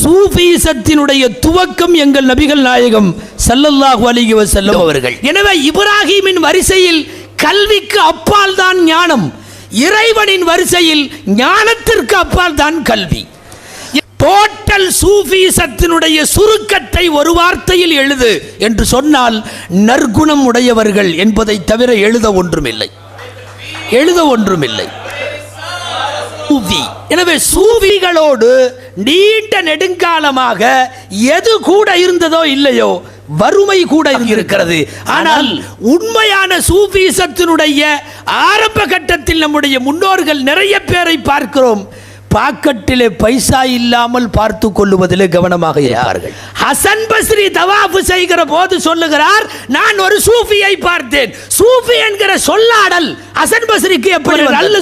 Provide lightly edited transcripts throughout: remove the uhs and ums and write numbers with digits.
சூஃபிசத்தினுடைய துவக்கம் எங்கள் நபிகள் நாயகம் ஸல்லல்லாஹு அலைஹி வஸல்லம் அவர்கள். எனவே இப்ராஹீமின் வரிசையில் கல்விக்கு அப்பால் தான் ஞானம், இறைவனின் வரிசையில் ஞானத்திற்கு அப்பால் தான் கல்வி. டோட்டல் சூஃபிசத்தினுடைய சுருக்கத்தை ஒரு வார்த்தையில் எழுது என்று சொன்னால் நற்குணம் உடையவர்கள் என்பதை தவிர எழுத ஒன்றுமில்லை. எனவே சூஃபிகளோடு நீண்ட நெடுங்காலமாக எது கூட இருந்ததோ இல்லையோ, வறுமை கூட இருக்கிறது. ஆனால் உண்மையான சூஃபிசத்தினுடைய ஆரம்ப கட்டத்தில் நம்முடைய முன்னோர்கள் நிறைய பேரை பார்க்கிறோம், பாக்கெட்டிலே பைசா இல்லாமல் பார்த்து கொள்ளுவதிலே கவனமாக இருப்பார்கள். ஹசன் பஸ்ரி தவாஃப் செய்கிற போது சொல்லுகிறார், நான் ஒரு சூஃபியை பார்த்தேன். சூஃபி என்கிற சொல்லாடல் ஹசன் பஸ்ரிக்கு எப்படி? நல்ல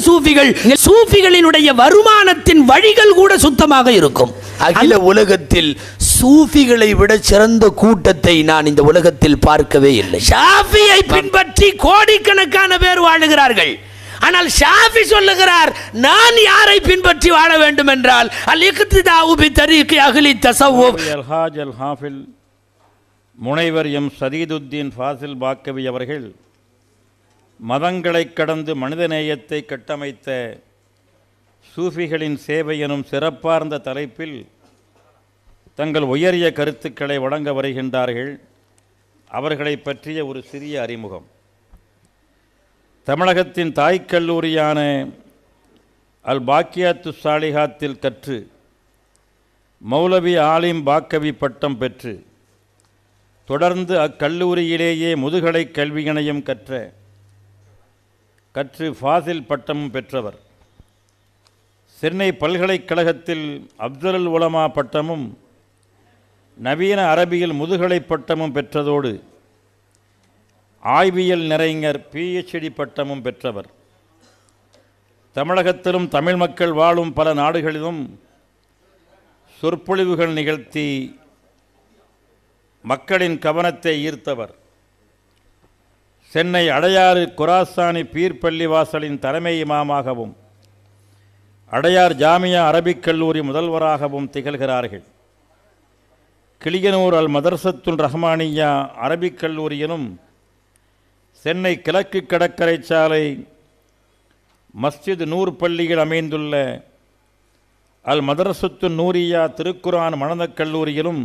சூஃபிகளினுடைய வருமானத்தின் வழிகள் கூட சுத்தமாக இருக்கும். அகில உலகத்தில் சூஃபிகளை விட சிறந்த கூட்டத்தை நான் இந்த உலகத்தில் பார்க்கவே இல்லை. ஷாஃபியை பின்பற்றி கோடிக்கணக்கான பேர் வாழுகிறார்கள். ஆனால் ஷாஃபி சொல்லுகிறார், நான் யாரை பின்பற்றி வாழ வேண்டும் என்றால் அல்-இக்திதாஉ பி தரீகி அஹ்லி தஸவ்வுஃப். அல்-ஹாஜ் அல்-ஹாஃபில் முனைவர் எம் சதீதுத்தீன் ஃபாசில் பாக்கவி அவர்கள் மதங்களை கடந்து மனிதநேயத்தை கட்டமைத்த சூஃபிகளின் சேவை எனும் சிறப்பார்ந்த தலைப்பில் தங்கள் உயரிய கருத்துக்களை வழங்க வருகின்றார்கள். அவர்களை பற்றிய ஒரு சிறிய அறிமுகம். தமிழகத்தின் தாய்க்கல்லூரியான அல் பாக்கியாத்து சாலிஹாத்தில் கற்று மௌலவி ஆலிம் பாக்கவி பட்டம் பெற்று தொடர்ந்து அக்கல்லூரியிலேயே முதுகலை கல்வியினையும் கற்று ஃபாசில் பட்டமும் பெற்றவர். சென்னை பல்கலைக்கழகத்தில் அப்துல் உலமா பட்டமும் நவீன அரபியில் முதுகலை பட்டமும் பெற்றதோடு ஆய்வியல் நிறைஞர் PhD பட்டமும் பெற்றவர். தமிழகத்திலும் தமிழ் மக்கள் வாழும் பல நாடுகளிலும் சொற்பொழிவுகள் நிகழ்த்தி மக்களின் கவனத்தை ஈர்த்தவர். சென்னை அடையாறு குராசானி பீர் பள்ளிவாசலின் தலைமை இமாமாகவும் அடையார் ஜாமியா அரபிக் கல்லூரி முதல்வராகவும் திகழ்கிறார்கள். கிளியனூர் அல் மதர்சத்துல் ரஹ்மானியா அரபிக் கல்லூரியிலும் சென்னை கிழக்கு கடற்கரை சாலை மஸ்ஜித் நூர் பள்ளியில் அமைந்துள்ள அல் மதரசத்து நூரியா திருக்குரான் மனதக் கல்லூரியிலும்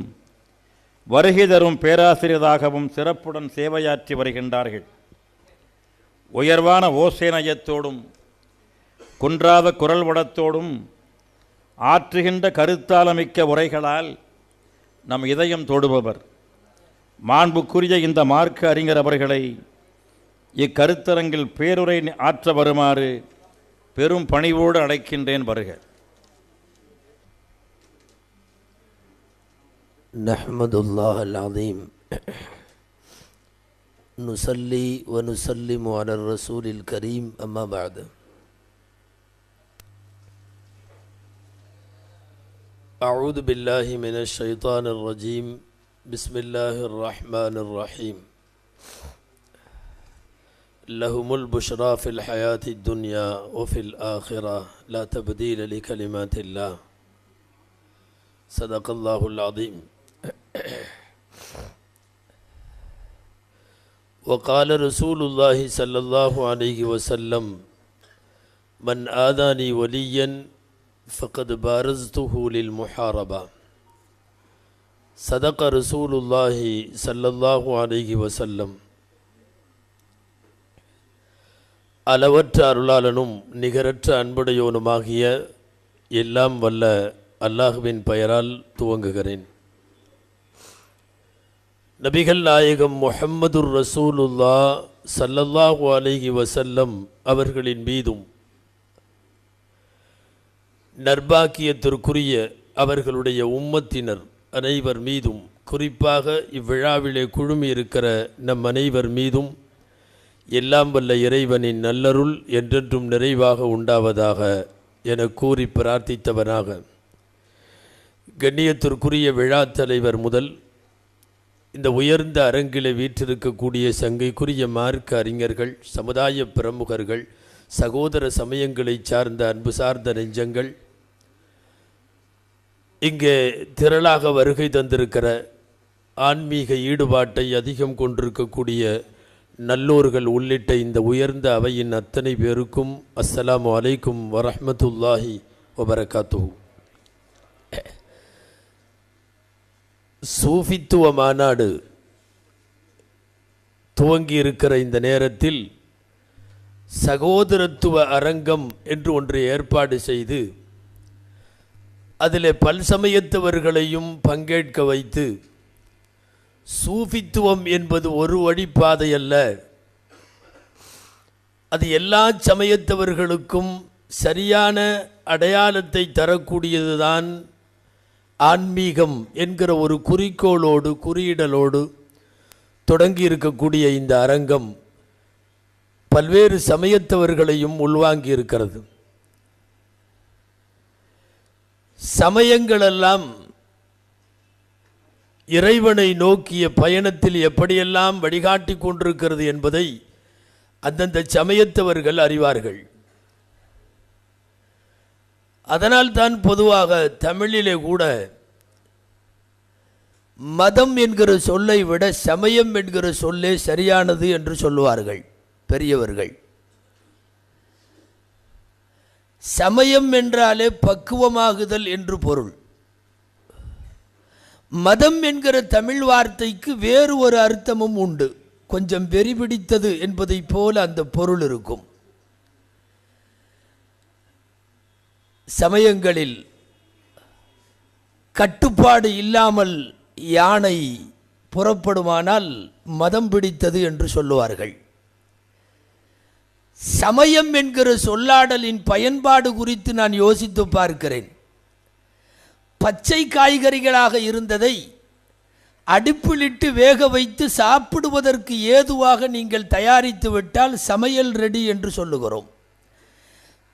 வருகை தரும் பேராசிரியராகவும் சிறப்புடன் சேவையாற்றி வருகின்றார்கள். உயர்வான ஓசேனயத்தோடும் குன்றாத குரல் வடத்தோடும் ஆற்றுகின்ற கருத்தாலமிக்க உரைகளால் நம் இதயம் தொடுபவர். மாண்புக்குரிய இந்த மார்க்க அறிஞர் அவர்களை இக்கருத்தரங்கில் பேருரை ஆற்ற வருமாறு பெரும் பணிவோடு அழைக்கின்றேன். வருக. நஹ்மதுல்லாஹ் அல்-அஸீம் நுஸல்லி வ நுஸல்லிமு அலா ரசூலில் கரீம். அம்மா பஅத். அஊது பில்லாஹி மினஷ் ஷைத்தானிர் ரஜீம். பிஸ்மில்லாஹிர் ரஹ்மானிர் ரஹீம். லஹுமுல் புஷ்ரா ஃபில் ஹயாத்தித் துன்யா வ ஃபில் ஆখিরাহ லா தப்தீல லிகலிமாத்தில்லாஹ். ஸதகல்லாஹுல் அஸீம். وقال رسول الله صلى الله عليه وسلم من آذاني وليا فقد بارزته للمحاربة. صدق رسول الله صلى الله عليه وسلم. அளவற்ற அருளாளனும் நிகரற்ற அன்புடையோனுமாகிய எல்லாம் வல்ல அல்லாஹுவின் பெயரால் துவங்குகிறேன். நபிகள் நாயகம் முஹம்மதுர் ரசூலுல்லாஹ் ஸல்லல்லாஹு அலைஹி வஸல்லம் அவர்களின் மீதும் நற்பாக்கியத்திற்குரிய அவர்களுடைய உம்மத்தினர் அனைவர் மீதும், குறிப்பாக இவ்விழாவிலே குழுமி இருக்கிற நம் அனைவர் மீதும் எல்லாம் வல்ல இறைவனின் நல்லருள் என்றென்றும் நிறைவாக உண்டாவதாக என கூறி பிரார்த்தித்தவனாக, கண்ணியத்திற்குரிய விழா தலைவர் முதல் இந்த உயர்ந்த அரங்கிலே வீற்றிருக்கக்கூடிய சங்கைக்குரிய மார்க்க அறிஞர்கள், சமுதாய பிரமுகர்கள், சகோதர சமயங்களை சார்ந்த அன்பு சார்ந்த நெஞ்சங்கள், இங்கே திரளாக வருகை தந்திருக்கிற ஆன்மீக ஈடுபாட்டை அதிகம் கொண்டிருக்கக்கூடிய நல்லோர்கள் உள்ளிட்ட இந்த உயர்ந்த அவையின் அத்தனை பேருக்கும் அஸ்ஸலாமு அலைக்கும் வரஹ்மத்துல்லாஹி வபரகாத்துஹு. சூஃபித்துவ மாநாடு துவங்கி இருக்கிற இந்த நேரத்தில் சகோதரத்துவ அரங்கம் என்று ஒன்று ஏற்பாடு செய்து அதில் பல்சமயத்தவர்களையும் பங்கேற்க வைத்து சூஃபித்துவம் என்பது ஒரு வழிப்பாதை அல்ல, அது எல்லா சமயத்தவர்களுக்கும் சரியான அடையாளத்தை தரக்கூடியதுதான் ஆன்மீகம் என்கிற ஒரு குறிக்கோளோடு குறியிடலோடு தொடங்கி இருக்கக்கூடிய இந்த அரங்கம் பல்வேறு சமயத்தவர்களையும் உள்வாங்கி இருக்கிறது. சமயங்களெல்லாம் இறைவனை நோக்கிய பயணத்தில் எப்படியெல்லாம் வழிகாட்டி கொண்டிருக்கிறது என்பதை அந்தந்த சமயத்தவர்கள் அறிவார்கள். அதனால் தான் பொதுவாக தமிழிலே கூட மதம் என்கிற சொல்லை விட சமயம் என்கிற சொல்லே சரியானது என்று சொல்லுவார்கள் பெரியவர்கள். சமயம் என்றாலே பக்குவமாகுதல் என்று பொருள். மதம் என்கிற தமிழ் வார்த்தைக்கு வேறு ஒரு அர்த்தமும் உண்டு, கொஞ்சம் வெறி பிடித்தது என்பதை போல அந்த பொருள் இருக்கும். சமயங்களில் கட்டுப்பாடு இல்லாமல் யானை புறப்படுமானால் மதம் பிடித்தது என்று சொல்லுவார்கள். சமயம் என்கிற சொல்லாடலின் பயன்பாடு குறித்து நான் யோசித்து பார்க்கிறேன். பச்சை காய்கறிகளாக இருந்ததை அடுப்பிலிட்டு வேக வைத்து சாப்பிடுவதற்கு ஏதுவாக நீங்கள் தயாரித்து விட்டால் சமையல் ரெடி என்று சொல்லுகிறோம்.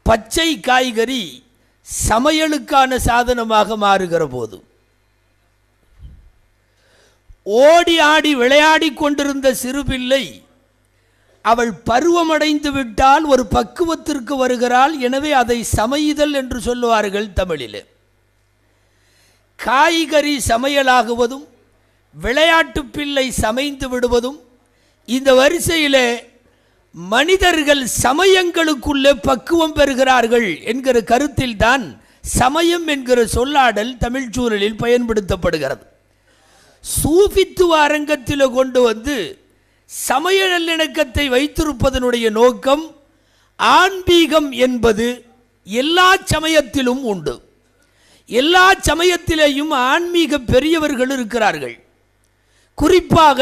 பச்சை காய்கறி சமையலுக்கான சாதனமாக மாறுகிற போது ஓடி ஆடி விளையாடி கொண்டிருந்த சிறுபிள்ளை அவள் பருவமடைந்து விட்டால் ஒரு பக்குவத்திற்கு வருகிறாள். எனவே அதை சமையுதல் என்று சொல்லுவார்கள் தமிழில். காய்கறி சமையலாகுவதும் விளையாட்டு பிள்ளை சமைந்து விடுவதும் இந்த வரிசையிலே மனிதர்கள் சமயங்களுக்குள்ளே பக்குவம் பெறுகிறார்கள் என்கிற கருத்தில்தான் சமயம் என்கிற சொல்லாடல் தமிழ் சூழலில் பயன்படுத்தப்படுகிறது. சூஃபித்துவ அரங்கத்தில் கொண்டு வந்து சமய நல்லிணக்கத்தை வைத்திருப்பதனுடைய நோக்கம் ஆன்மீகம் என்பது எல்லா சமயத்திலும் உண்டு. எல்லா சமயத்திலேயும் ஆன்மீக பெரியவர்கள் இருக்கிறார்கள். குறிப்பாக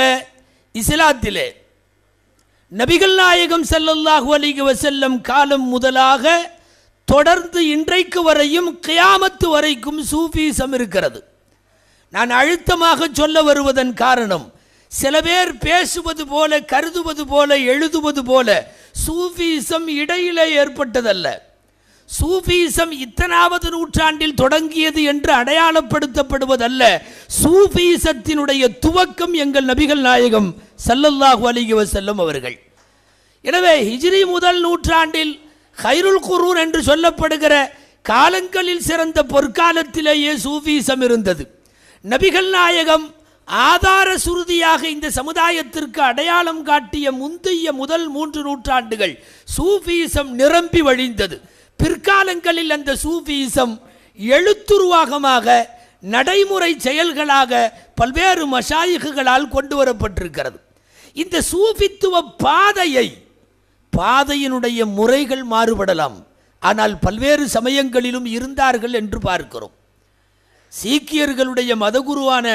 இஸ்லாத்திலே நபிகள் நாயகம் ஸல்லல்லாஹு அலைஹி வஸல்லம் காலம் முதலாக தொடர்ந்து இன்றைக்கு வரையும் கியாமத்து வரைக்கும் சூஃபிசம் இருக்கிறது. நான் அழுத்தமாக சொல்ல வருவதன் காரணம், சில பேர் பேசுவது போல கருதுவது போல எழுதுவது போல சூஃபிசம் இடையிலே ஏற்பட்டதல்ல. சூஃபிசம் இத்தனாவது நூற்றாண்டில் தொடங்கியது என்று அடையாளப்படுத்தப்படுவதல்ல. சூஃபிசத்தினுடைய துவக்கம் எங்கள் நபிகள் நாயகம் ஸல்லல்லாஹு அலைஹி வஸல்லம் அவர்கள். எனவே ஹிஜ்ரி முதல் நூற்றாண்டில் கைருல் குரூன் என்று சொல்லப்படுகிற காலங்களில் சிறந்த பொற்காலத்திலேயே சூஃபிசம் இருந்தது. நபிகள் நாயகம் ஆதார சுருதியாக இந்த சமுதாயத்திற்கு அடையாளம் காட்டிய முந்தைய முதல் 3 நூற்றாண்டுகள் சூஃபிசம் நிரம்பி வழிந்தது. பிற்காலங்களில் அந்த சூஃபிசம் எழுத்துருவாகமாக நடைமுறை செயல்களாக பல்வேறு மஷாயிகுகளால் கொண்டு வரப்பட்டிருக்கிறது. இந்த சூஃபித்துவ பாதையினுடைய முறைகள் மாறுபடலாம், ஆனால் பல்வேறு சமயங்களிலும் இருந்தார்கள் என்று பார்க்கிறோம். சீக்கியர்களுடைய மதகுருவான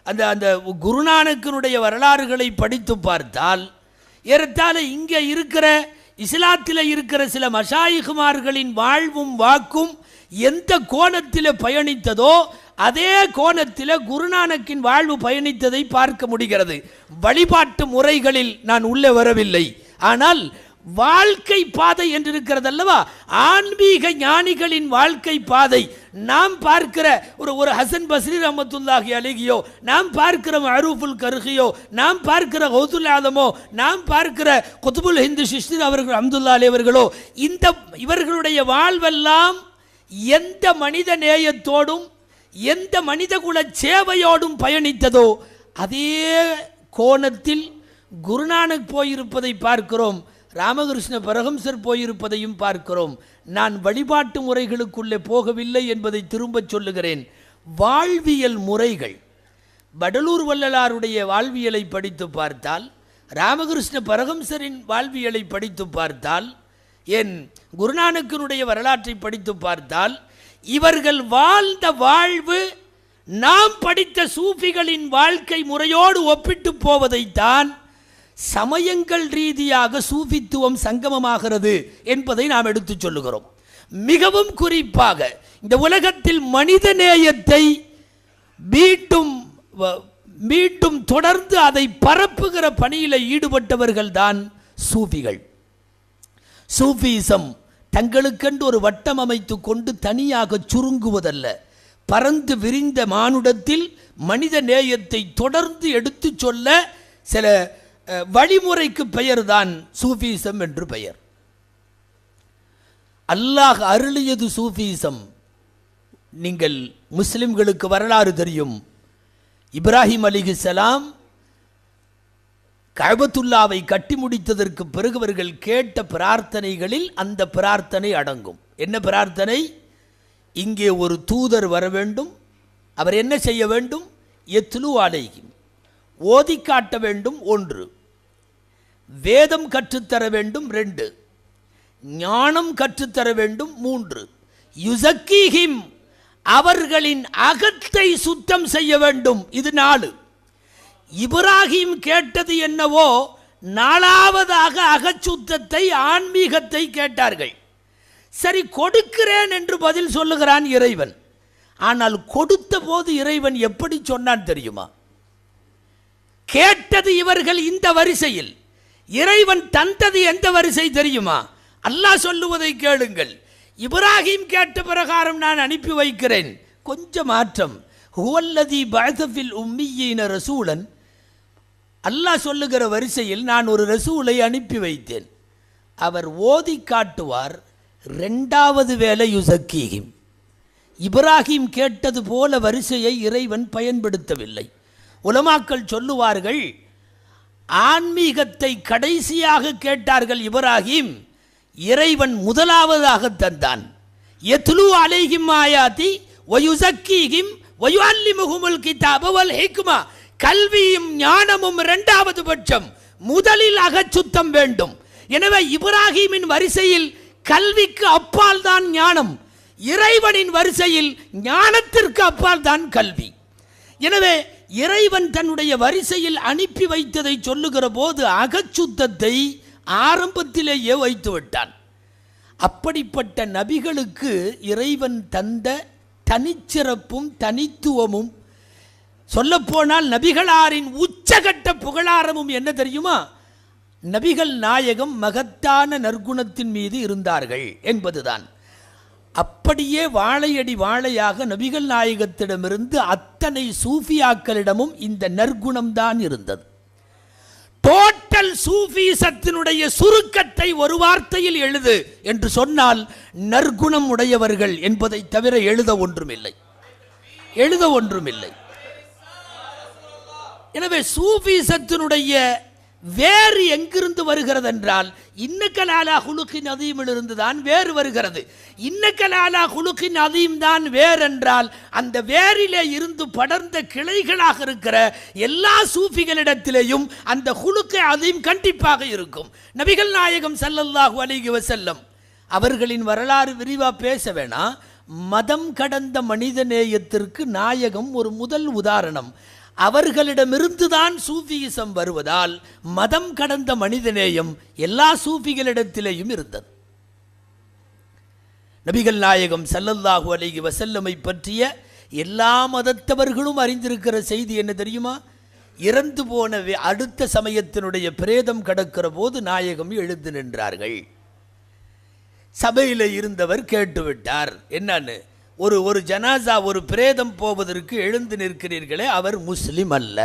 அந்த குருநானக்கினுடைய வரலாறுகளை படித்து பார்த்தால் ஏறத்தாழ இங்கே இருக்கிற இஸ்லாத்தில் இருக்கிற சில மஷாயிகுமார்களின் வாழ்வும் வாக்கும் எந்த கோணத்தில் பயணித்ததோ அதே கோணத்தில் குருநானக்கின் வாழ்வு பயணித்ததை பார்க்க முடிகிறது. வழிபாட்டு முறைகளில் நான் உள்ளே வரவில்லை, ஆனால் வாழ்க்கை பாதை என்று இருக்கிறது அல்லவா, ஆன்மீக ஞானிகளின் வாழ்க்கை பாதை நாம் பார்க்கிற ஒரு ஹசன் பஸ்ரி ரஹ்மத்துல்லாஹி அலைஹியோ, நாம் பார்க்கிற மஅரூஃபுல் கர்ஹியோ, நாம் பார்க்கிற கௌதுல் ஆலமோ, நாம் பார்க்கிற குதுபுல் ஹிந்து சிஷ்தி அவர்கள் அப்துல்லா அலி அவர்களோ, இவர்களுடைய வாழ்வெல்லாம் எந்த மனித நேயத்தோடும் எந்த மனிதகுல சேவையோடும் பயணித்ததோ அதே கோணத்தில் குருநானக் போயிருப்பதை பார்க்கிறோம், ராமகிருஷ்ண பரமஹம்சர் போயிருப்பதையும் பார்க்கிறோம். நான் வழிபாட்டு முறைகளுக்குள்ளே போகவில்லை என்பதை திரும்பச் சொல்லுகிறேன். வாழ்வியல் முறைகள், வடலூர் வள்ளலாருடைய வாழ்வியலை படித்து பார்த்தால், ராமகிருஷ்ண பரமஹம்சரின் வாழ்வியலை படித்து பார்த்தால், என் குருநானக்கினுடைய வரலாற்றை படித்து பார்த்தால், இவர்கள் வாழ்ந்த வாழ்வு நாம் படித்த சூஃபிகளின் வாழ்க்கை முறையோடு ஒப்பிட்டு போவதைத்தான் சமயங்கள் ரீதியாக சூஃபித்துவம் சங்கமமாகிறது என்பதை நாம் எடுத்துச் சொல்லுகிறோம். மிகவும் குறிப்பாக இந்த உலகத்தில் மனித நேயத்தை மீண்டும் தொடர்ந்து அதை பரப்புகிற பணியில் ஈடுபட்டவர்கள் தான் சூஃபிகள். சூஃபிசம் தங்களுக்கென்று ஒரு வட்டம் அமைத்து கொண்டு தனியாக சுருங்குவதல்ல, பறந்து விரிந்த மானுடத்தில் மனித நேயத்தை தொடர்ந்து எடுத்து சொல்ல சில வழிமுறைக்கு பெயர்தான் சூஃபிசம் என்று பெயர். அல்லாஹ் அருளியது சூஃபிசம். நீங்கள் முஸ்லிம்களுக்கு வரலாறு தெரியும். இப்ராஹிம் அலைஹிஸ்ஸலாம் கஅபத்துல்லாவை கட்டி முடித்ததற்கு பிறகு அவர்கள் கேட்ட பிரார்த்தனைகளில் அந்த பிரார்த்தனை அடங்கும். என்ன பிரார்த்தனை? இங்கே ஒரு தூதர் வர வேண்டும். அவர் என்ன செய்ய வேண்டும்? யத்லு அலைஹிம், ஓதி காட்ட வேண்டும் 1, வேதம் கற்றுத்தர வேண்டும் 2, ஞானம் கற்றுத்தர வேண்டும் 3, யுஸக்கீஹிம், அவர்களின் அகத்தை சுத்தம் செய்ய வேண்டும், இது 4. இப்ராஹிம் கேட்டது என்னவோ 4வதாக அகச்சுத்தத்தை, ஆன்மீகத்தை கேட்டார்கள். சரி, கொடுக்கிறேன் என்று பதில் சொல்லுகிறான் இறைவன். ஆனால் கொடுத்த போது இறைவன் எப்படி சொன்னான் தெரியுமா? கேட்டது இவர்கள் இந்த வரிசையில், இறைவன் தந்தது எந்த வரிசை தெரியுமா? அல்லாஹ் சொல்லுவதை கேளுங்கள். இப்ராஹிம் கேட்ட பிரகாரம் நான் அனுப்பி வைக்கிறேன். கொஞ்சம் மாற்றம். ஹுவல்லதி பஅஸஃபில் உம்மீயீன ரசூலன், அல்லாஹ் சொல்லுகிற வரிசையில் நான் ஒரு ரசூலை அனுப்பி வைத்தேன். அவர் ஓதி காட்டுவார். 2வது வேலை யுஸக்கீஹிம். இப்ராஹிம் கேட்டது போல வரிசையை இறைவன் பயன்படுத்தவில்லை. உலமாக்கள் சொல்லுவார்கள், ஆன்மீகத்தை கடைசியாக கேட்டார்கள் இப்ராஹிம், இறைவன் முதலாவதாக தந்தான். யத்லு அலைஹிம் ஆயாதி வயுஸக்கீஹிம் வயுஅல்லிமுஹுமுல் கிதாப வல் ஹிக்மா, கல்வியும் ஞானமும் 2வது பட்சம், முதலில் அகச்சுத்தம் வேண்டும். எனவே இப்ராஹிமின் வரிசையில் கல்விக்கு அப்பால் தான் ஞானம், இறைவனின் வரிசையில் ஞானத்திற்கு அப்பால் தான் கல்வி. எனவே இறைவன் தன்னுடைய வரிசையில் அனுப்பி வைத்ததை சொல்லுகிற போது அகச்சுத்தத்தை ஆரம்பத்திலேயே வைத்து விட்டான். அப்படிப்பட்ட நபிகளுக்கு இறைவன் தந்த தனிச்சிறப்பும் தனித்துவமும், சொல்லப்போனால் நபிகளாரின் உச்சகட்ட புகழாரமும் என்ன தெரியுமா? நபிகள் நாயகம் மகத்தான நற்குணத்தின் மீது இருந்தார்கள் என்பதுதான். அப்படியே வாழையடி வாழையாக நபிகள் நாயகத்திடமிருந்து அத்தனை சூஃபியாக்களிடமும் இந்த நற்குணம்தான் இருந்தது. டோட்டல் சூஃபிசத்தினுடைய சுருக்கத்தை ஒரு வார்த்தையில் எழுது என்று சொன்னால் நற்குணம் உடையவர்கள் என்பதை தவிர எழுத ஒன்றுமில்லை. எனவே சூஃபிசத்தினுடைய வேறு எங்கிருந்து வருகிறது என்றால் இன்னக்கலாலா ஹுலுகின் அதீமிலிருந்து தான் வேறு வருகிறது. இன்னக்கலாலா ஹுலுகின் அதீம் தான் வேறென்றால் அந்த வேரிலே இருந்து படர்ந்த கிளைகளாக இருக்கிற எல்லா சூஃபிகளிடத்திலேயும் அந்த ஹுலுக்கு அதீம் கண்டிப்பாக இருக்கும். நபிகள் நாயகம் ஸல்லல்லாஹு அலைஹி வஸல்லம் அவர்களின் வரலாறு விரிவாக பேச வேணாம். மதம் கடந்த மனித நேயத்திற்கு நாயகம் ஒரு முதல் உதாரணம். அவர்களிடமிருந்து தான் சூஃபியிசம் வருவதால் மதம் கடந்த மனிதநேயம் எல்லா சூஃபிகளிடத்திலேயும் இருந்தது. நபிகள் நாயகம் ஸல்லல்லாஹு அலைஹி வஸல்லமை பற்றிய எல்லா மதத்தவர்களும் அறிந்திருக்கிற செய்தி என்ன தெரியுமா? இறந்து போன அடுத்த சமயத்தினுடைய பிரேதம் கடக்கிற போது நாயகம் எழுந்து நின்றார்கள். சபையில் இருந்தவர் கேட்டுவிட்டார், என்னன்னு, ஒரு ஜனாசா, ஒரு பிரேதம் போவதற்கு எழுந்து நிற்கிறீர்களே, அவர் முஸ்லிம் அல்ல.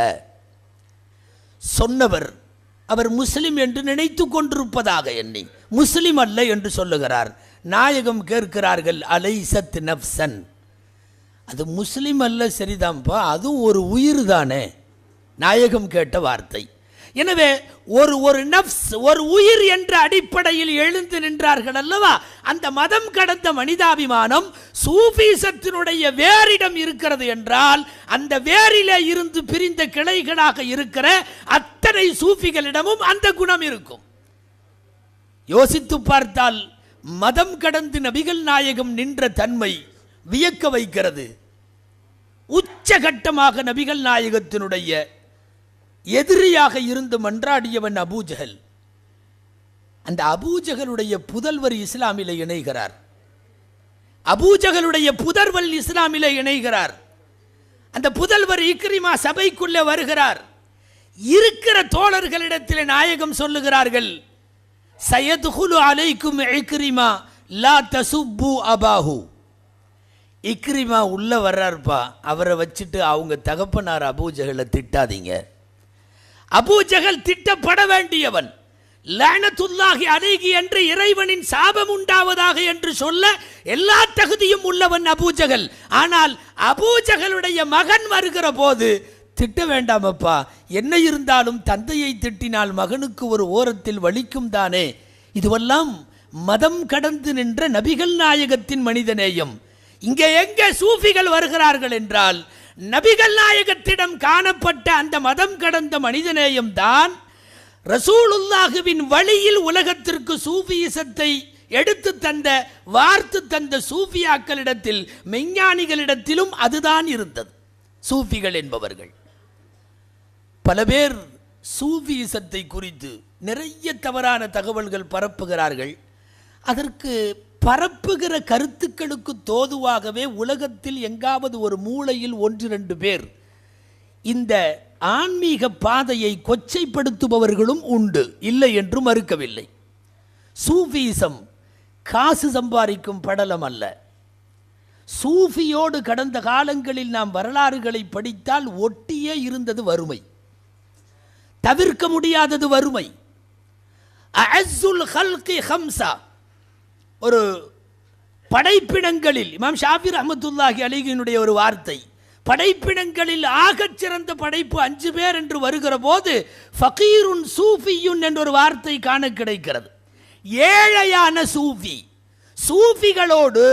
சொன்னவர் அவர் முஸ்லிம் என்று நினைத்து கொண்டிருப்பதாக எண்ணி முஸ்லிம் அல்ல என்று சொல்லுகிறார். நாயகம் கேட்கிறார்கள், அலைசத் நஃப்சன், அது முஸ்லிம் அல்ல, சரிதான்ப்பா, அதுவும் ஒரு உயிர் தானே. நாயகம் கேட்ட வார்த்தை. எனவே ஒரு நஃப்ஸ், ஒரு உயிர் என்ற அடிப்படையில் எழுந்து நின்றார்கள் அல்லவா. அந்த மதம் கடந்த மனிதாபிமானம் சூஃபிசத்தினுடைய வேரிடம் இருக்கிறது என்றால், அந்த வேரிலே இருந்து பிரிந்த கிளைகளாக இருக்கிற அத்தனை சூஃபிகளிடமும் அந்த குணம் இருக்கும். யோசித்து பார்த்தால் மதம் கடந்து நபிகள் நாயகம் நின்ற தன்மை வியக்க வைக்கிறது. உச்சகட்டமாக நபிகள் நாயகத்தினுடைய எதிரியாக இருந்து மன்றாடியவன் அபூஜஹல். அந்த அபூஜஹலுடைய புதல்வர் இஸ்லாமிலே இணைகிறார். அபூஜஹலுடைய புதல்வர் இஸ்லாமிலே இணைகிறார். அந்த புதல்வர் இக்ரிமா சபைக்குள்ளே வருகிறார். இருக்கிற தோழர்களிடத்தில் நாயகம் சொல்லுகிறார்கள், சயதுகுலு அலைக்கும் இக்ரிமா லா தசுப்பு அபாஹு. இக்ரிமா உள்ள வர்றார்ப்பா, அவரை வச்சுட்டு அவங்க தகப்பனார் அபூஜஹலை திட்டாதீங்க. அபூஜஹல் திட்டப்பட வேண்டியவன், லஅனத்துல்லாஹி அலைஹி என்று இறைவனின் சாபம் உண்டாவதாக என்று சொல்ல எல்லா தகுதியும் உள்ளவன் அபூஜஹல். ஆனால் அபூஜஹலுடைய மகன் வருகிற போது திட்ட வேண்டாமப்பா, என்ன இருந்தாலும் தந்தையை திட்டினால் மகனுக்கு ஒரு ஓரத்தில் வலிக்கும் தானே. இதுவெல்லாம் மதம் கடந்து நின்ற நபிகள் நாயகத்தின் மனிதநேயம். இங்கே எங்கே சூஃபிகள் வருகிறார்கள் என்றால், நபிகள் நாயகத்திடம் காணப்பட்ட அந்த மதம் கடந்த மனிதநேயம் தான் ரசூலுல்லாஹுவின் வழியில் உலகத்திற்கு சூஃபிசத்தை எடுத்து தந்த, வார்த்து தந்த சூஃபியாக்களிடத்தில், மெஞ்ஞானிகளிடத்திலும் அதுதான் இருந்தது. சூஃபிகள் என்பவர்கள் பல பேர் சூஃபிசத்தை குறித்து நிறைய தவறான தகவல்கள் பரப்புகிறார்கள். அதற்கு பரப்புகிற கருத்துக்களுக்கு தோதுவாகவே உலகத்தில் எங்காவது ஒரு மூலையில் 1-2 பேர் இந்த ஆன்மீக பாதையை கொச்சைப்படுத்துபவர்களும் உண்டு, இல்லை என்று மறுக்கவில்லை. சூஃபிசம் காசு சம்பாதிக்கும் படலம் அல்ல. சூஃபியோடு கடந்த காலங்களில் நாம் வரலாறுகளை படித்தால் ஒட்டியே இருந்தது வறுமை, தவிர்க்க முடியாதது வறுமை. அஅஸ்ஸுல் ஹல்கி ஹம்ஸா, ஒரு படைப்பினங்களில் இமாம் ஷாஃபி ரஹ்மத்துல்லாஹி அலைஹினுடைய ஒரு வார்த்தை, படைப்பினங்களில் ஆகச் சிறந்த படைப்பு 5 பேர் என்று வருகிற போது ஃபகீருன் சூஃபியுன் என்ற ஒரு வார்த்தை காண கிடைக்கிறது. ஏழையான சூஃபி. சூஃபிகளோடு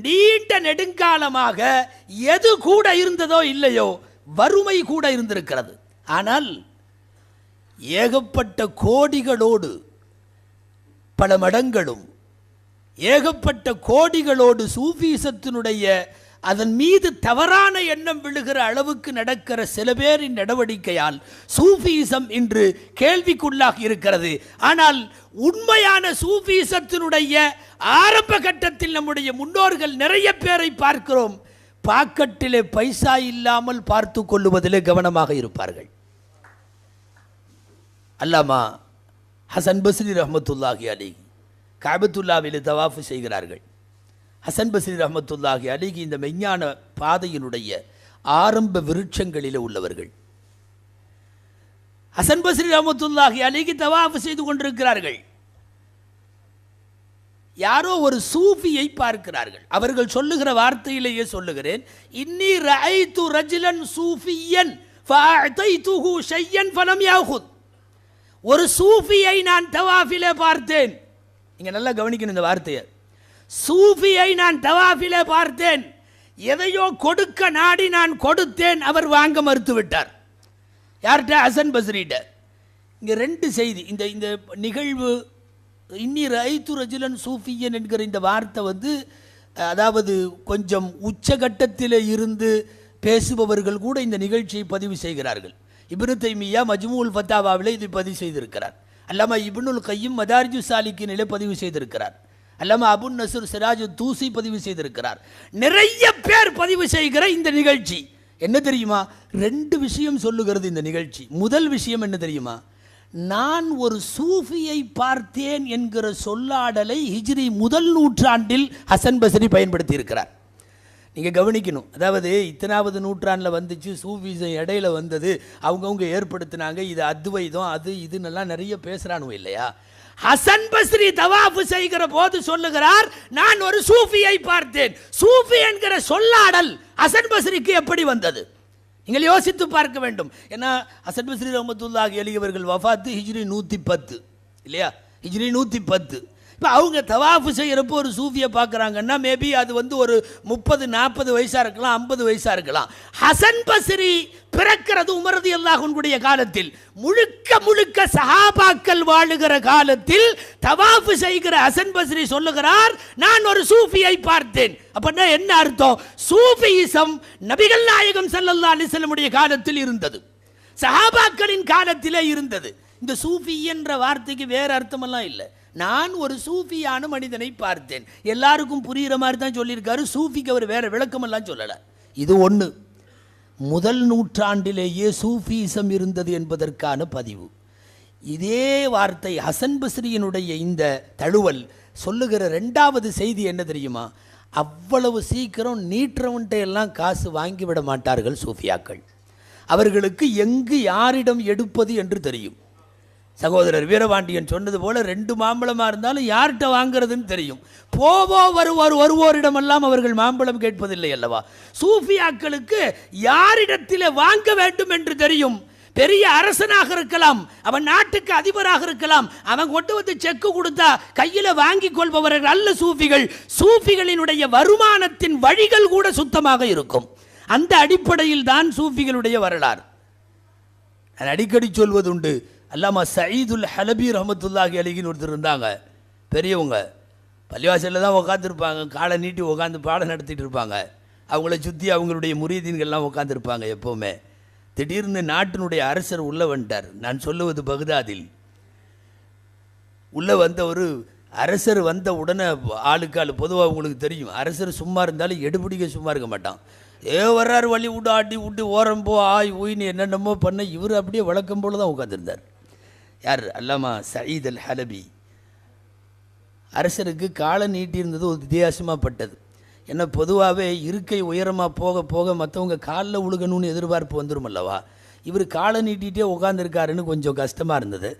நீண்ட நெடுங்காலமாக எது கூட இருந்ததோ இல்லையோ, வறுமை கூட இருந்திருக்கிறது. ஆனால் ஏகப்பட்ட கோடிகளோடு பல மடங்களும், ஏகப்பட்ட கோடிகளோடு சூஃபிசத்தினுடைய அதன் மீது தவறான எண்ணம் விழுகிற அளவுக்கு நடக்கிற சில பேரின் நடவடிக்கையால் சூஃபிசம் இன்று கேள்விக்குள்ளாகி இருக்கிறது. ஆனால் உண்மையான சூஃபிசத்தினுடைய ஆரம்ப கட்டத்தில் நம்முடைய முன்னோர்கள் நிறைய பேரை பார்க்கிறோம், பாக்கெட்டிலே பைசா இல்லாமல் பார்த்து கொள்ளுவதிலே கவனமாக இருப்பார்கள். அல்லாமா ஹசன் பஸ்ரி ரஹ்மத்துல்லாஹி அலைஹி காபத்துல்லாவிலே தவாஃப் செய்கிறார்கள். ஹசன் பஸ்ரி ரஹ்மத்துல்லாஹி அலைஹி இந்த மெஞ்ஞான பாதையினுடைய ஆரம்ப விருட்சங்களிலே உள்ளவர்கள். ஹசன் பஸ்ரி ரஹ்மத்துல்லாஹி அலைஹி தவாஃப் செய்து கொண்டிருக்கிறார்கள். யாரோ ஒரு சூஃபியை பார்க்கிறார்கள். அவர்கள் சொல்லுகிற வார்த்தையிலேயே சொல்லுகிறேன், இன்னி ரஅய்து ரஜுலன் சூஃபியன் ஃபஅதைதுஹு ஷையன் ஃபலம் யாஹுத். ஒரு சூஃபியை நான் தவாஃபிலே பார்த்தேன். நீங்க நல்லா கவனிக்கணும் இந்த வார்த்தையை. சூஃபியை நான் தவாஃபிலே பார்த்தேன், எதையோ கொடுக்க நாடி நான் கொடுத்தேன், அவர் வாங்க மறுத்து விட்டார். யார்கிட்ட? ஹசன் பஸ்ரிட்ட. இங்கே 2 செய்தி. இந்த நிகழ்வு இன்னி ரஅய்து ரஜுலன் சூஃபியன் என்கிற இந்த வார்த்தை அதாவது கொஞ்சம் உச்சகட்டத்தில் இருந்து பேசுபவர்கள் கூட இந்த நிகழ்ச்சியை பதிவு செய்கிறார்கள். இப்னு தைமியா மஜ்மூல் ஃபத்தாவாவிலே இது பதிவு செய்திருக்கிறார். அல்லாமா இப்னுல் கையும் மதாரிஜு சாலிக்கினிலே பதிவு செய்திருக்கிறார். அல்லாமா அபுன் நசர் சிராஜு தூசி பதிவு செய்திருக்கிறார். நிறைய பேர் பதிவு செய்கிற இந்த நிகழ்ச்சி என்ன தெரியுமா? 2 விஷயம் சொல்லுகிறது இந்த நிகழ்ச்சி. முதல் விஷயம் என்ன தெரியுமா? நான் ஒரு சூஃபியை பார்த்தேன் என்கிற சொல்லாடலை ஹிஜ்ரி 1 நூற்றாண்டில் ஹசன் பஸ்ரி பயன்படுத்தி இருக்கிறார். நீங்கள் கவனிக்கணும். அதாவது இத்தனாவது நூற்றாண்டில் வந்துச்சு சூஃபிசம், இடையில வந்தது, அவங்கவுங்க ஏற்படுத்தினாங்க, இது அத்வைதம் அது இதுன்னெல்லாம் நிறைய பேசுகிறானு இல்லையா? ஹசன் பஸ்ரி தவாஃப் செய்கிற போது சொல்லுகிறார், நான் ஒரு சூஃபியை பார்த்தேன். சூஃபி என்கிற சொல்லாடல் ஹசன் பஸ்ரிக்கு எப்படி வந்தது? நீங்கள் யோசித்து பார்க்க வேண்டும். ஏன்னா ஹசன் பஸ்ரி ரஹ்மத்துல்லாஹி அலைஹி அவர்கள் வஃபாத்து ஹிஜ்ரி 110 இல்லையா? ஹிஜ்ரி 110. இப்போ அவங்க தவாஃப் செய்கிறப்போ ஒரு சூஃபியை பார்க்குறாங்கன்னா மேபி அது வந்து ஒரு 30-40 வயசாக இருக்கலாம், 50 வயசாக இருக்கலாம். ஹசன் பஸ்ரி பிறக்கிறது உமர் ரலியல்லாஹு அன்ஹுடைய காலத்தில், முழுக்க முழுக்க சஹாபாக்கள் வாழுகிற காலத்தில் தவாஃப் செய்கிற ஹசன் பஸ்ரி சொல்லுகிறார், நான் ஒரு சூஃபியை பார்த்தேன். அப்படின்னா என்ன அர்த்தம்? சூஃபியிசம் நபிகள் நாயகம் ஸல்லல்லாஹு அலைஹி வஸல்லமுடைய காலத்தில் இருந்தது, சஹாபாக்களின் காலத்திலே இருந்தது. இந்த சூஃபி என்ற வார்த்தைக்கு வேற அர்த்தமெல்லாம் இல்லை. நான் ஒரு சூஃபியான மனிதனை பார்த்தேன். எல்லாருக்கும் புரிகிற மாதிரி தான் சொல்லியிருக்காரு. சூஃபிக்கு அவர் வேற விளக்கமெல்லாம் சொல்லலை. இது ஒன்று. முதல் நூற்றாண்டிலேயே சூஃபிசம் இருந்தது என்பதற்கான பதிவு. இதே வார்த்தை ஹசன் பஸ்ரியினுடைய இந்த தழுவல் சொல்லுகிற ரெண்டாவது செய்தி என்ன தெரியுமா? அவ்வளவு சீக்கிரம் நீற்றவன்ட்ட எல்லாம் காசு வாங்கிவிட மாட்டார்கள் சூஃபியாக்கள். அவர்களுக்கு எங்கு யாரிடம் எடுப்பது என்று தெரியும். சகோதரர் வீரபாண்டியன் சொன்னது போல 2 மாம்பழமாக இருந்தாலும் யார்கிட்ட வாங்கிறதுன்னு தெரியும். வருவோரிடமெல்லாம் அவர்கள் மாம்பழம் கேட்பதில்லை அல்லவா? சூஃபியாக்களுக்கு யாரிடத்தில் வாங்க வேண்டும் என்று தெரியும். பெரிய அரசனாக இருக்கலாம், அவன் நாட்டுக்கு அதிபராக இருக்கலாம், அவன் கொண்டு வந்து செக்கு கொடுத்தா கையில் வாங்கி கொள்பவர்கள் அல்ல சூஃபிகள். சூஃபிகளினுடைய வருமானத்தின் வழிகள் கூட சுத்தமாக இருக்கும். அந்த அடிப்படையில் தான் சூஃபிகளுடைய வரலாறு. நான் அடிக்கடி சொல்வதுண்டு, அல்லாமா சயீதுல் ஹலபி ரஹ்மத்துல்லாஹி அலைஹின்னு ஒருத்தர் இருந்தாங்க. பெரியவங்க பள்ளிவாசலில் தான் உட்காந்துருப்பாங்க, காலை நீட்டி உட்காந்து பாடம் நடத்திட்டு இருப்பாங்க. அவங்கள சுற்றி அவங்களுடைய முரீதீன்கள்லாம் உட்காந்துருப்பாங்க எப்போவுமே. திடீர்னு நாட்டினுடைய அரசர் உள்ளே வந்துட்டார். நான் சொல்லுவது பகுதாதில். உள்ளே வந்த ஒரு அரசர் வந்த உடனே ஆளுக்காள் பொதுவாக உங்களுக்கு தெரியும், அரசர் சும்மா இருந்தாலும் எடுபிடிக்க சும்மா இருக்க மாட்டான். வர்றாரு வழி விட்டு ஆட்டி விட்டு ஓரம் போ ஆய் ஊயின்னு என்னென்னமோ பண்ண இவர் அப்படியே வழக்கம் போல தான் உட்காந்துருந்தார். யார்? அல்லாமா சயீத் அல் ஹலபி. அரசருக்கு காலை நீட்டியிருந்தது ஒரு வித்தியாசமாக பட்டது. ஏன்னா பொதுவாகவே இருக்கை உயரமாக போக போக மற்றவங்க காலில் உழுகணும்னு எதிர்பார்ப்பு வந்துடும் அல்லவா? இவர் காலை நீட்டிகிட்டே உட்காந்துருக்காருன்னு கொஞ்சம் கஷ்டமாக இருந்தது.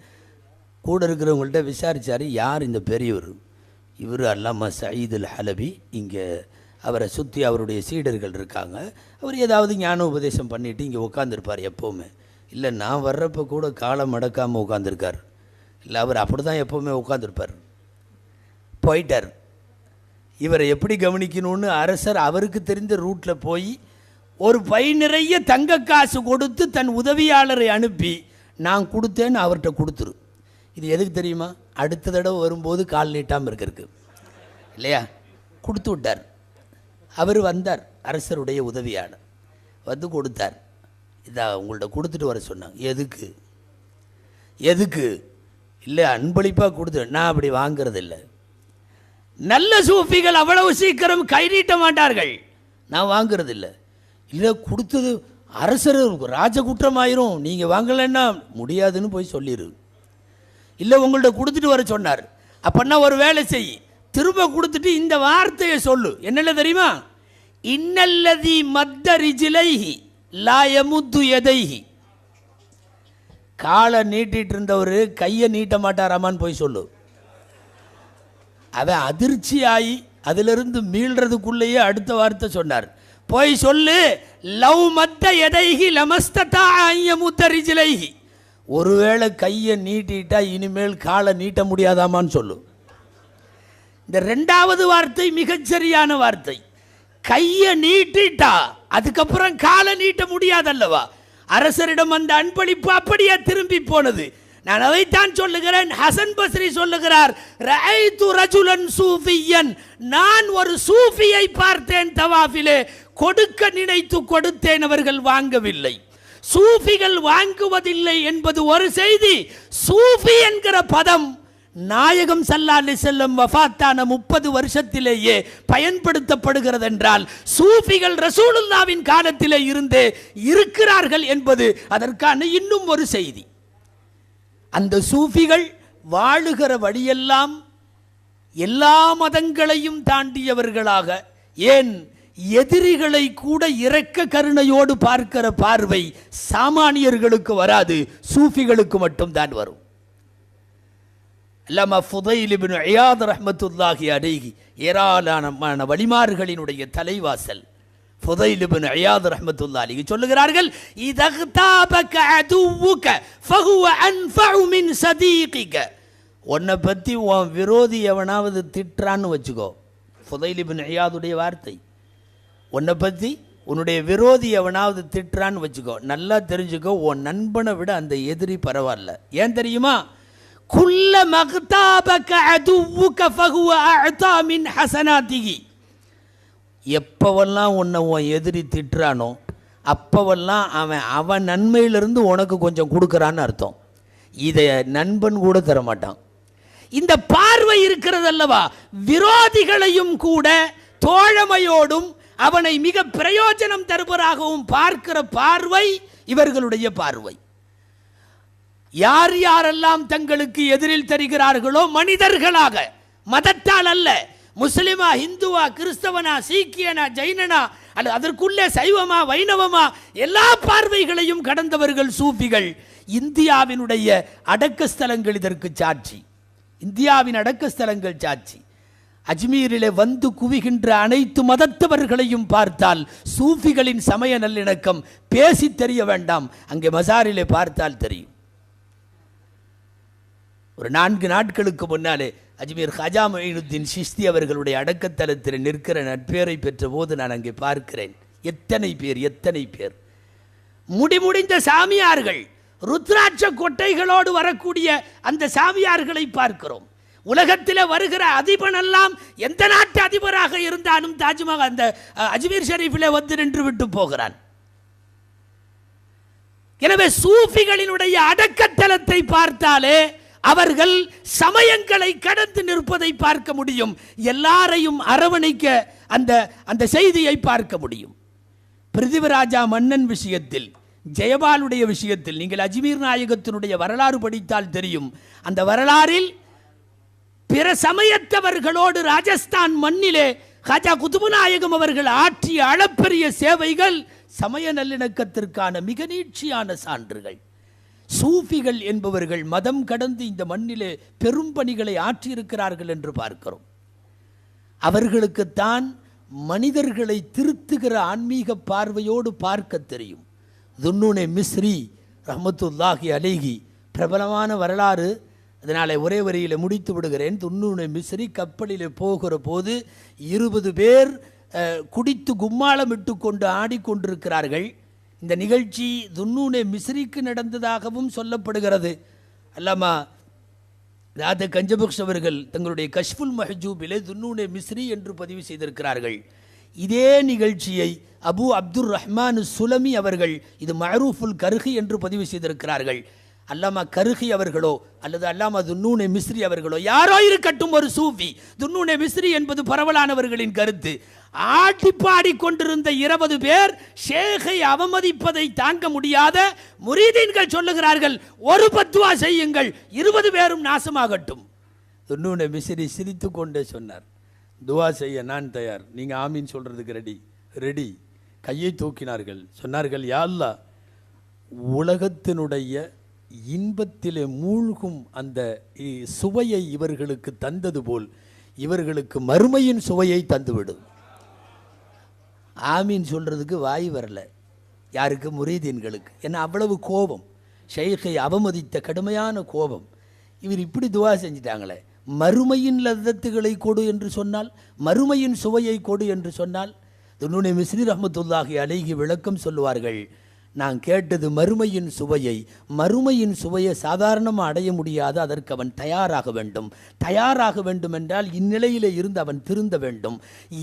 கூட இருக்கிறவங்கள்ட்ட விசாரித்தார், யார் இந்த பெரியவர்? இவர் அல்லாமா சயீத் அல் ஹலபி. இங்கே அவரை சுற்றி அவருடைய சீடர்கள் இருக்காங்க. அவர் ஏதாவது ஞான உபதேசம் பண்ணிவிட்டு இங்கே உட்காந்துருப்பார் எப்போவுமே. இல்லை, நான் வர்றப்போ கூட காலை மடக்காமல் உட்காந்துருக்கார். இல்லை, அவர் அப்படி தான் எப்போவுமே உட்காந்துருப்பார். போயிட்டார். இவரை எப்படி கவனிக்கணும்னு அரசர் அவருக்கு தெரிந்த ரூட்டில் போய் ஒரு பை நிறைய தங்க காசு கொடுத்து தன் உதவியாளரை அனுப்பி, நான் கொடுத்தேன்னு அவர்கிட்ட கொடுத்துரு. இது எதுக்கு தெரியுமா? அடுத்த தடவை வரும்போது கால் நீட்டாமல் இருக்கிறதுக்கு இல்லையா? கொடுத்து விட்டார். அவர் வந்தார், அரசருடைய உதவியாளர் வந்து கொடுத்தார். இதா உங்கள்கிட்ட கொடுத்துட்டு வர சொன்னாங்க. எதுக்கு? எதுக்கு? இல்லை, அன்பளிப்பாக கொடுத்து. நான் அப்படி வாங்கிறது இல்லை. நல்ல சூஃபிகள் அவ்வளவு சீக்கிரம் கை நீட்ட மாட்டார்கள். நான் வாங்கிறது இல்லை. இல்லை, கொடுத்தது அரசர் ராஜகுற்றமாயிரும், நீங்கள் வாங்கலைன்னா முடியாதுன்னு போய் சொல்லிடு. இல்லை, உங்கள்கிட்ட கொடுத்துட்டு வர சொன்னார். அப்படின்னா ஒரு வேலை செய், திரும்ப கொடுத்துட்டு இந்த வார்த்தையை சொல்லு. என்னென்ன தெரியுமா? இன்னல்லதி மத்த ரிஜிலைஹி லா யமுத்து யதைஹி. காலை நீட்டிட்டு இருந்தவர் கையை நீட்ட மாட்டாராமான்னு போய் சொல்லு. அவன் அதிர்ச்சி ஆகி அதிலிருந்து மீள்றதுக்குள்ளேயே அடுத்த வார்த்தை சொன்னார். போய் சொல்லு, லவ் மத்த யதைஹி லமஸ்ததா அய்யமுத்த ரிஜிலைஹி. ஒருவேளை கையை நீட்டிட்டா இனிமேல் காலை நீட்ட முடியாதாமான்னு சொல்லு. இந்த 2வது வார்த்தை மிகச்சரியான வார்த்தை. கையை நீட்டிட்டா அதுக்கப்புறம் காலை நீட்ட முடியாதல்லவா? அரசரிடம் அந்த அன்பளிப்பு அப்படியே திரும்பி போனது. நான் அதைத்தான் சொல்லுகிறேன். ஹசன் பஸ்ரி சொல்லுகிறார், ரஐது ரஜுலன் சூஃபியன். நான் ஒரு சூஃபியை பார்த்தேன் தவாஃபிலே. கொடுக்க நினைத்து கொடுத்தேன், அவர்கள் வாங்கவில்லை. சூஃபிகள் வாங்குவதில்லை என்பது ஒரு செய்தி. சூஃபி என்கிற பதம் நாயகம் ஸல்லல்லாஹு அலைஹி வஸல்லம் வஃபாத்தான 30 வருஷத்திலேயே பயன்படுத்தப்படுகிறது என்றால் சூஃபிகள் ரசூலுல்லாவின் காலத்திலே இருந்தே இருக்கிறார்கள் என்பது அதற்கான இன்னும் ஒரு செய்தி. அந்த சூஃபிகள் வாழுகிற வழியெல்லாம் எல்லா மதங்களையும் தாண்டியவர்களாக, ஏன் எதிரிகளை கூட இரக்க கருணையோடு பார்க்கிற பார்வை சாமானியர்களுக்கு வராது, சூஃபிகளுக்கு மட்டும்தான் வரும். அல்லாமா ஃபுதைல் இப்னு இயாத் ரஹ்மத்துல்லாஹி அலைஹி ஏராளமான வலிமார்களினுடைய தலைவாசல் ஃபுதைல் இப்னு இயாத் ரஹ்மத்துல்லாஹி அலைஹி சொல்லுகிறார்கள், இதக்தாபக அதுவுக ஃபஹுவ அன்ஃபஉ மின் சதீகிக. உன்னை பற்றி உன் விரோதி எவனாவது திட்டுறான்னு வச்சுக்கோ. ஃபுதைல் இப்னு இயாதுடைய வார்த்தை. உன்னை பற்றி உன்னுடைய விரோதி எவனாவது திட்டுறான்னு வச்சுக்கோ, நல்லா தெரிஞ்சுக்கோ, உன் நண்பனை விட அந்த எதிரி பரவாயில்ல. ஏன் தெரியுமா? குல்ல மக்தாபக அதுவுக ஃபஹுவ அஅதா மின் ஹஸனாதிஹி. எப்பவெல்லாம் உன்னை உன் எதிரி திட்டுறானோ அப்பவெல்லாம் அவன் நன்மையிலிருந்து உனக்கு கொஞ்சம் கொடுக்குறான்னு அர்த்தம். இதை நண்பன் கூட தரமாட்டான். இந்த பார்வை இருக்கிறது அல்லவா, விரோதிகளையும் கூட தோழமையோடும் அவனை மிக பிரயோஜனம் தருவராகவும் பார்க்கிற பார்வை இவர்களுடைய பார்வை. யார் யாரெல்லாம் தங்களுக்கு எதிரில் தருகிறார்களோ மனிதர்களாக, மதத்தால் அல்ல, முஸ்லிமா, இந்துவா, கிறிஸ்தவனா, சீக்கியனா, ஜைனனா அல்லது அதற்குள்ளே சைவமா, வைணவமா, எல்லா பார்வைகளையும் கடந்தவர்கள் சூஃபிகள். இந்தியாவினுடைய அடக்கஸ்தலங்கள் இதற்கு சாட்சி. இந்தியாவின் அடக்கஸ்தலங்கள் சாட்சி. அஜ்மீரிலே வந்து குவிகின்ற அனைத்து மதத்தவர்களையும் பார்த்தால் சூஃபிகளின் சமய நல்லிணக்கம் பேசி தெரிய வேண்டாம், அங்கே மசாரிலே பார்த்தால் தெரியும். ஒரு 4 நாட்களுக்கு முன்னாலே அஜ்மீர் ஹாஜா மொயினுத்தீன் சிஸ்தி அவர்களுடைய அடக்கத்தலத்தில் நிற்கிற நட்பேரை பெற்ற போது நான் அங்கே பார்க்கிறேன். எத்தனை பேர் முடிந்த சாமியார்கள், ருத்ராட்ச கொட்டைகளோடு வரக்கூடிய அந்த சாமியார்களை பார்க்கிறோம். உலகத்தில் வருகிற அதிபனெல்லாம் எந்த நாட்டு அதிபராக இருந்தாலும் தாஜ்மஹால் அந்த அஜ்மீர் ஷரீஃபிலே வந்து நின்று விட்டு போகிறான். எனவே சூஃபிகளினுடைய அடக்கத்தலத்தை பார்த்தாலே அவர்கள் சமயங்களை கடந்து நிற்பதை பார்க்க முடியும். எல்லாரையும் அரவணைக்க அந்த செய்தியை பார்க்க முடியும். பிருத்திவிராஜா மன்னன் விஷயத்தில், ஜெயபாலுடைய விஷயத்தில் நீங்கள் அஜ்மீர் நாயகத்தினுடைய வரலாறு படித்தால் தெரியும். அந்த வரலாறில் பிற சமயத்தவர்களோடு ராஜஸ்தான் மண்ணிலே ஹாஜா குதுபு நாயகம் அவர்கள் ஆற்றிய அளப்பெரிய சேவைகள் சமய நல்லிணக்கத்திற்கான மிக நீட்சியான சான்றுகள். சூஃபிகள் என்பவர்கள் மதம் கடந்து இந்த மண்ணிலே பெரும் பணிகளை ஆற்றியிருக்கிறார்கள் என்று பார்க்கிறோம். அவர்களுக்குத்தான் மனிதர்களை திருத்துகிற ஆன்மீக பார்வையோடு பார்க்க தெரியும். துன்னூனே மிஸ்ரி ரஹ்மத்துல்லாஹி அலைஹி பிரபலமான வரலாறு, அதனாலே ஒரே வரியில் முடித்து விடுகிறேன். துன்னூனே மிஸ்ரி கப்பலிலே போகிற போது 20 பேர் குடித்து கும்மாளமிட்டு கொண்டு ஆடிக்கொண்டிருக்கிறார்கள். இந்த நிகழ்ச்சி துன்னூனே மிஸ்ரிக்கு நடந்ததாகவும் சொல்லப்படுகிறது. அல்லாமா ராத கஞ்சபக்ஷ் அவர்கள் தங்களுடைய கஷ்ஃபுல் மஹஜூபிலே துன்னூனே மிஸ்ரி என்று பதிவு செய்திருக்கிறார்கள். இதே நிகழ்ச்சியை அபு அப்துர் ரஹ்மான் சுலமி அவர்கள் இது மஅரூஃபுல் கர்ஹி என்று பதிவு செய்திருக்கிறார்கள். அல்லாமா கர்ஹி அவர்களோ அல்லது அல்லாமா துன்னூனே மிஸ்ரி அவர்களோ யாரோ இருக்கட்டும், ஒரு சூஃபி, துன்னூனே மிஸ்ரி என்பது பரவலானவர்களின் கருத்து, ஆட்டி பாடிக்கொண்டிருந்த 20 பேர் ஷேகை அவமதிப்பதை தாங்க முடியாத முரீதீன்கள் சொல்லுகிறார்கள், ஒரு பத்வா செய்யுங்கள், 20 பேரும் நாசமாகட்டும். துன்னூனே மிஸ்ரி சிரித்து கொண்டே சொன்னார், துவா செய்ய நான் தயார், நீங்கள் ஆமீன் சொல்றதுக்கு ரெடி. கையை தூக்கினார்கள், சொன்னார்கள், யா அல்லாஹ், உலகத்தினுடைய இன்பத்திலே மூழ்கும் அந்த சுவையை இவர்களுக்கு தந்தது போல் இவர்களுக்கு மறுமையின் சுவையை தந்துவிடும். ஆமீன் சொல்றதுக்கு வாய் வரல யாருக்கு? முரீதீன்களுக்கு. ஏன்னா அவ்வளவு கோபம், ஷைഖை அவமதித்த கடுமையான கோபம். இவர் இப்படி துவா செஞ்சிட்டாங்களே, மறுமையின் லத்தத்துகளை கொடு என்று சொன்னால், மறுமையின் சுவையை கொடு என்று சொன்னால், துன்னூனே மிஸ்ரி ரஹ்மத்துல்லாஹி அலைஹி விளக்கம் சொல்லுவார்கள், நான் கேட்டது மறுமையின் சுவையை. மறுமையின் சுவையை சாதாரணமாக அடைய முடியாது, அதற்கு அவன் தயாராக வேண்டும் என்றால் இந்நிலையிலே இருந்து அவன் திருந்த வேண்டும்.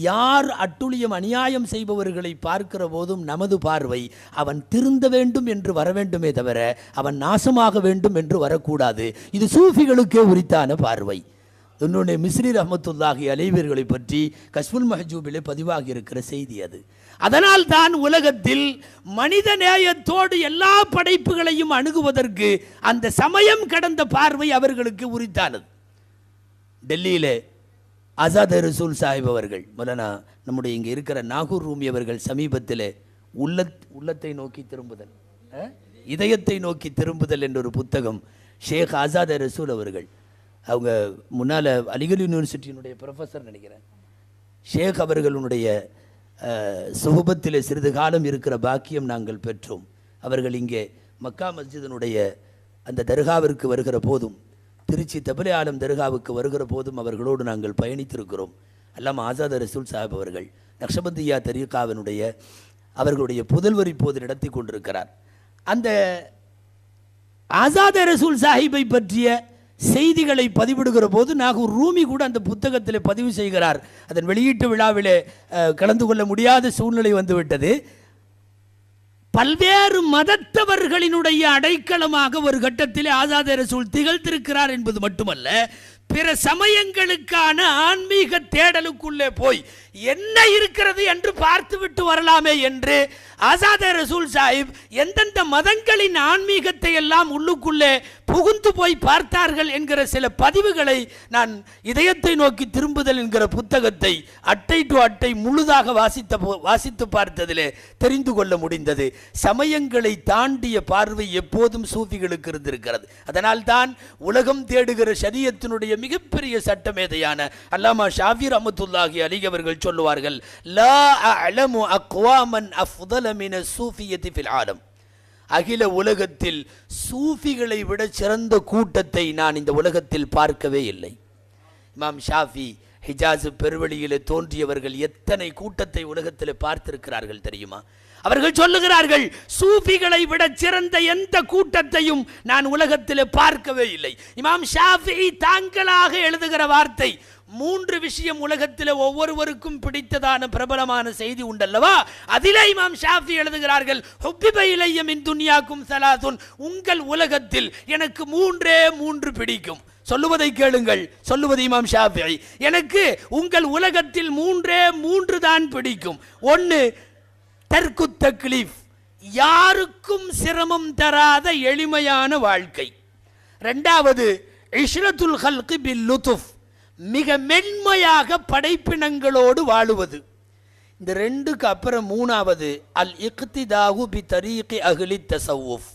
யார் அட்டுழியம் அநியாயம் செய்பவர்களை பார்க்கிற போதும் நமது பார்வை அவன் திருந்த வேண்டும் என்று வர வேண்டுமே தவிர அவன் நாசமாக வேண்டும் என்று வரக்கூடாது. இது சூஃபிகளுக்கே உரித்தான பார்வை. துன்னூனே மிஸ்ரி ரஹ்மத்துல்லாஹி அலைஹி பற்றி கஷ்ஃபுல் மஹஜூபிலே பதிவாகி இருக்கிற செய்தி அது. அதனால் தான் உலகத்தில் மனித நேயத்தோடு எல்லா படைப்புகளையும் அணுகுவதற்கு அந்த சமயம் கடந்த பார்வை அவர்களுக்கு உரித்தானது. டெல்லியிலே ஆசாத் ரசூல் சாஹிப் அவர்கள், மௌலானா நம்முடைய இங்கே இருக்கிற நாகூர் ரூமி அவர்கள் சமீபத்தில் உள்ளத்தை நோக்கி திரும்புதல், இதயத்தை நோக்கி திரும்புதல் என்ற ஒரு புத்தகம் ஷேக் ஆசாத் ரசூல் அவர்கள் அவங்க முன்னால் அலிகர் யூனிவர்சிட்டியினுடைய ப்ரொஃபஸர் நினைக்கிறேன், ஷேக் அவர்களுடைய சுஹபத்தில் சிறிது காலம் இருக்கிற பாக்கியம் நாங்கள் பெற்றோம். அவர்கள் இங்கே மக்கா மஸ்ஜிதினுடைய அந்த தர்காவிற்கு வருகிற போதும், திருச்சி தபலே ஆலம் தர்காவுக்கு வருகிற போதும் அவர்களோடு நாங்கள் பயணித்திருக்கிறோம். அல்லாம ஆசாத் ரசூல் சாஹிப் அவர்கள் நக்ஷபந்தியா தரீகாவினுடைய அவர்களுடைய புதல்வர் இப்போது நடத்தி கொண்டிருக்கிறார். அந்த ஆசாத் ரசூல் சாஹிப்பை பற்றிய செய்திகளை பதிவிடுகிற போது நாகூர் ரூமி கூட அந்த புத்தகத்தில் பதிவு செய்கிறார். அதன் வெளியீட்டு விழாவிலே கலந்து கொள்ள முடியாத சூழ்நிலை வந்துவிட்டது. பல்வேறு மதத்தவர்களினுடைய அடைக்கலமாக ஒரு கட்டத்தில் ஆசாத் ரசூல் திகழ்ந்திருக்கிறார் என்பது மட்டுமல்ல, பிற சமயங்களுக்கான ஆன்மீக தேடலுக்குள்ளே போய் என்ன இருக்கிறது என்று பார்த்துவிட்டு வரலாமே என்று ஆசாத் ரசூல் சாஹிப் எந்தெந்த மதங்களின் ஆன்மீகத்தை எல்லாம் உள்ளுக்குள்ளே புகுந்து போய் பார்த்தார்கள் என்கிற சில பதிவுகளை நான் இதயத்தை நோக்கி திரும்புதல் என்கிற புத்தகத்தை அட்டை டு அட்டை முழுதாக வாசித்து பார்த்ததிலே தெரிந்து கொள்ள முடிந்தது. சமயங்களை தாண்டிய பார்வை எப்போதும் சூஃபிகளுக்கு இருந்திருக்கிறது. அதனால் தான் உலகம் தேடுகிற ஷரியத்தினுடைய மிகப்பெரிய சட்டமேதையான அல்லாமா ஷாஃபி ரஹ்மத்துல்லாஹி அலைஹி அவர்கள் சொல்லுவார்கள், லா அஅலமு அக்வாமன் அஃதல மின ஸூஃபியத்தி ஃபில் ஆலம். அகில உலகத்தில் சூஃபிகளை விட சிறந்த கூட்டத்தை நான் இந்த உலகத்தில் பார்க்கவே இல்லை. இமாம் ஷாஃபி ஹிஜாஸ் பெருவெளியிலே தோன்றியவர்கள் எத்தனை கூட்டத்தை உலகத்தில் பார்த்திருக்கிறார்கள் தெரியுமா? அவர்கள் சொல்லுகிறார்கள், சூஃபிகளை விட சிறந்த எந்த கூட்டத்தையும் நான் உலகத்தில் பார்க்கவே இல்லை. இமாம் ஷாஃபி தாங்களாக எழுதுகிற வார்த்தை, 3 விஷயம் உலகத்தில் ஒவ்வொருவருக்கும் பிடித்ததான பிரபலமான செய்தி உண்டல்லவா, அதிலே இமாம் ஷாஃபி எழுதுகிறார்கள், ஹுப்பிப இலைய மின் துன்யாக்கும் ஸலாத்துன், உங்கள் உலகத்தில் எனக்கு 3 பிடிக்கும். சொல்லுவதை கேளுங்கள், சொல்லுவது இமாம் ஷாஃபி, எனக்கு உங்கள் உலகத்தில் 3 தான் பிடிக்கும். 1 தர்க்கு தக்லீஃப், யாருக்கும் சிரமம் தராத எளிமையான வாழ்க்கை. 2வது இஷ்ரத்துல் ஹல்கி பில் லுதுஃப், மிக மென்மையாக படைப்பினங்களோடு வாழுவது. இந்த 2க்கு அப்புறம் 3வது அல் இக்திதாஹு பி தரீகி அஹ்லி தஸவ்வுஃப்,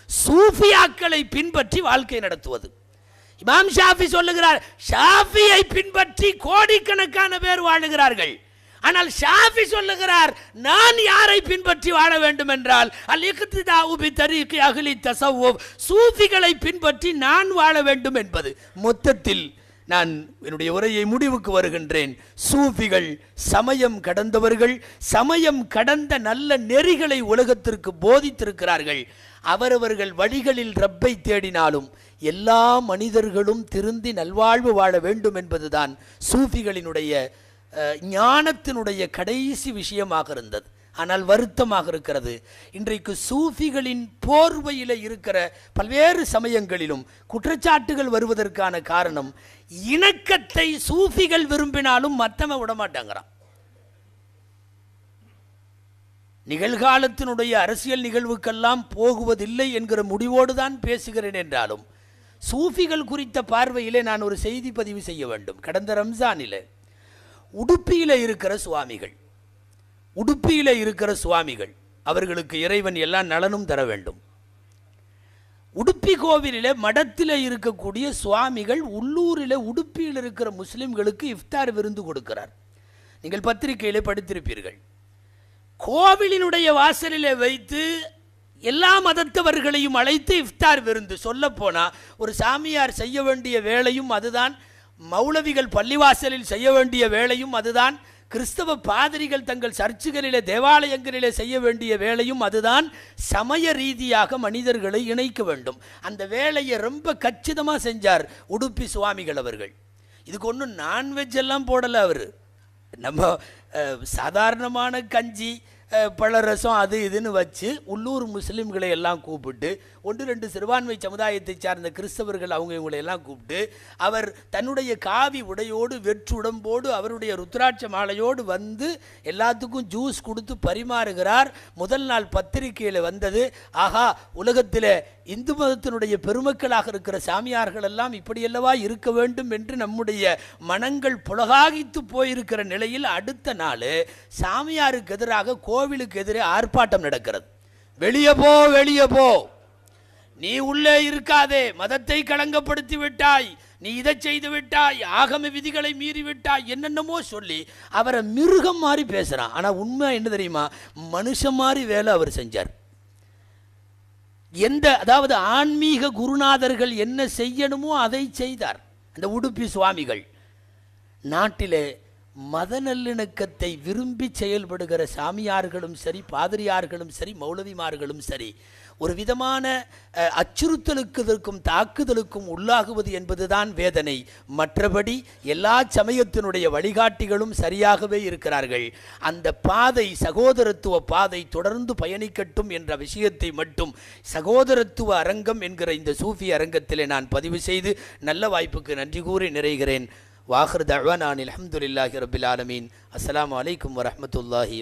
சூஃபியாக்களை பின்பற்றி வாழ்க்கை நடத்துவது. இமாம் ஷாஃபி சொல்லுகிறார், ஷாஃபியை பின்பற்றி கோடிக்கணக்கான பேர் வாழுகிறார்கள். ஆனால் ஷாஃபி சொல்லுகிறார், நான் யாரை பின்பற்றி வாழ வேண்டும் என்றால் அல் இக்திதாஉ பி தரீகி அஹ்லி தஸவ்வுஃப், சூஃபிகளை பின்பற்றி நான் வாழ வேண்டும் என்பது. மொத்தத்தில் நான் என்னுடைய உரையை முடிவுக்கு வருகின்றேன். சூஃபிகள் சமயம் கடந்தவர்கள், சமயம் கடந்த நல்ல நெறிகளை உலகத்திற்கு போதித்திருக்கிறார்கள். அவரவர்கள் வழிகளில் ரப்பை தேடினாலும் எல்லா மனிதர்களும் திருந்தி நல்வாழ்வு வாழ வேண்டும் என்பதுதான் சூஃபிகளினுடைய ஞானத்தினுடைய கடைசி விஷயமாக இருந்தது. ஆனால் வருத்தமாக இருக்கிறது, இன்றைக்கு சூஃபிகளின் போர்வையில் இருக்கிற பல்வேறு சமயங்களிலும் குற்றச்சாட்டுகள் வருவதற்கான காரணம், இணக்கத்தை சூஃபிகள் விரும்பினாலும் மற்றவன் விடமாட்டாங்கிறான். நிகழ்காலத்தினுடைய அரசியல் நிகழ்வுக்கெல்லாம் போகுவதில்லை என்கிற முடிவோடு தான் பேசுகிறேன் என்றாலும், சூஃபிகள் குறித்த பார்வையிலே நான் ஒரு செய்தி பதிவு செய்ய வேண்டும். கடந்த ரம்ஜானிலே உடுப்பியில் இருக்கிற சுவாமிகள் அவர்களுக்கு இறைவன் எல்லா நலனும் தர வேண்டும். உடுப்பி கோவிலில் மடத்தில் இருக்கக்கூடிய சுவாமிகள் உள்ளூரில் உடுப்பியில் இருக்கிற முஸ்லிம்களுக்கு இஃப்தார் விருந்து கொடுக்கிறார். நீங்கள் பத்திரிகையிலே படித்திருப்பீர்கள். கோவிலினுடைய வாசலிலே வைத்து எல்லா மதத்தவர்களையும் அழைத்து இஃப்தார் விருந்து. சொல்ல போனா ஒரு சாமியார் செய்ய வேண்டிய வேலையும் அதுதான், மௌலவிகள் பள்ளிவாசலில் செய்ய வேண்டிய வேலையும் அதுதான், கிறிஸ்தவ பாதிரிகள் தங்கள் சர்ச்சுகளிலே தேவாலயங்களிலே செய்ய வேண்டிய வேலையும் அதுதான். சமய ரீதியாக மனிதர்களை இணைக்க வேண்டும். அந்த வேலையை ரொம்ப கச்சிதமாக செஞ்சார் உடுப்பி சுவாமிகள் அவர்கள். இதுக்கு ஒன்றும் நான்வெஜ் எல்லாம் போடலை அவர். நம்ம சாதாரணமான கஞ்சி பழரசம் அது இதுன்னு வச்சு உள்ளூர் முஸ்லீம்களை எல்லாம் கூப்பிட்டு, 1-2 சிறுபான்மை சமுதாயத்தை சார்ந்த கிறிஸ்தவர்கள் அவங்க இவங்களை எல்லாம் கூப்பிட்டு, அவர் தன்னுடைய காவி உடையோடு வெற்றுடம்போடு அவருடைய ருத்ராட்ச மாலையோடு வந்து எல்லாத்துக்கும் ஜூஸ் கொடுத்து பரிமாறுகிறார். முதல் நாள் பத்திரிகையில் வந்தது, ஆகா உலகத்தில் இந்து மதத்தினுடைய பெருமக்களாக இருக்கிற சாமியார்கள் எல்லாம் இப்படியல்லவா இருக்க வேண்டும் என்று நம்முடைய மனங்கள் புலகாகித்து போயிருக்கிற நிலையில் அடுத்த நாள் சாமியாருக்கு எதிராக கோவிலுக்கு எதிரே ஆர்ப்பாட்டம் நடக்கிறது. வெளியே போ, வெளியே போ, நீ உள்ளே இருக்காதே, மதத்தை களங்கப்படுத்தி விட்டாய், நீ இதை செய்து விட்டாய், ஆகம விதிகளை மீறி விட்டாய், என்னென்னமோ சொல்லி அவரை மிருகம் மாதிரி பேசுகிறான். ஆனால் உண்மை என்ன தெரியுமா, மனுஷன் மாதிரி வேலை அவர் செஞ்சார். அதாவது ஆன்மீக குருநாதர்கள் என்ன செய்யணுமோ அதை செய்தார். அந்த உடுப்பி சுவாமிகள் நாட்டிலே மத நல்லிணக்கத்தை விரும்பி செயல்படுகிற சாமியார்களும் சரி, பாதிரியார்களும் சரி, மௌலவிமார்களும் சரி, ஒரு விதமான அச்சுறுத்தலுக்கும் தாக்குதலுக்கும் உள்ளாகுவது என்பதுதான் வேதனை. மற்றபடி எல்லா சமயத்தினுடைய வழிகாட்டிகளும் சரியாகவே இருக்கிறார்கள். அந்த பாதை, சகோதரத்துவ பாதை தொடர்ந்து பயணிக்கட்டும் என்ற விஷயத்தை மட்டும் சகோதரத்துவ அரங்கம் என்கிற இந்த சூஃபி அரங்கத்திலே நான் பதிவு செய்து நல்ல வாய்ப்புக்கு நன்றி கூறி நிறைகிறேன். வாஹிர் தஅவானா அல்ஹம்துலில்லாஹி ரப்பில் ஆலமீன். அஸ்ஸலாமு அலைக்கும் வரஹ்மத்துல்லாஹி